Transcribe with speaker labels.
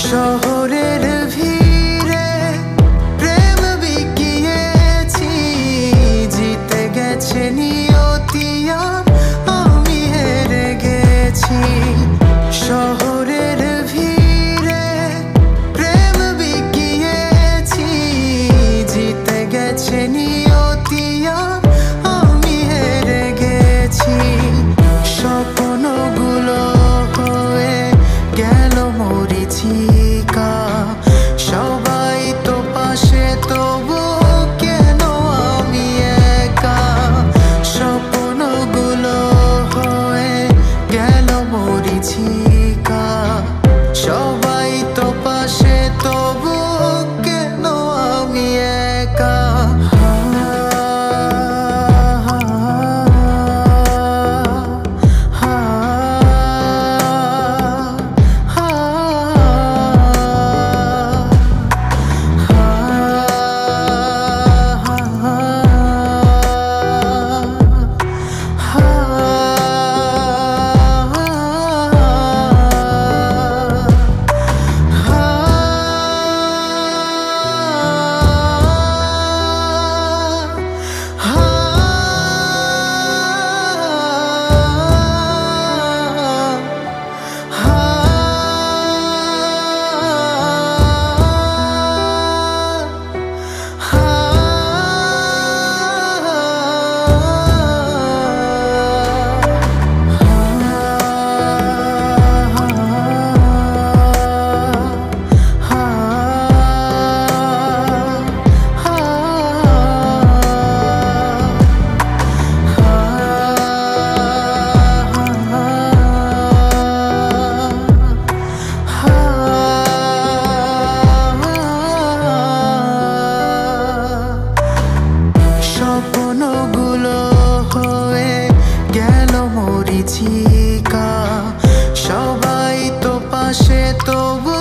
Speaker 1: শহরের ভিড়ে প্রেম বিকিয়েছি, জিতে গেছে নিয়তি আর আমি হেরে গেছি। শহরের ভিড়ে প্রেম বিকিয়েছি, জিতে গেছে নিয়তি আর আমি হেরে গেছি। স্বপ্নগুলো হয়ে গেল মরীচিকা, সবাই তো পাশে তবু কেন আমি একা। স্বপ্নগুলো হয়ে গেল মরীচিকা, সবাই তো পাশে তবু কেন আমি একা। স্বপ্নগুলো হয়ে গেল মরীচিকা, সবাই তো পাশে তবু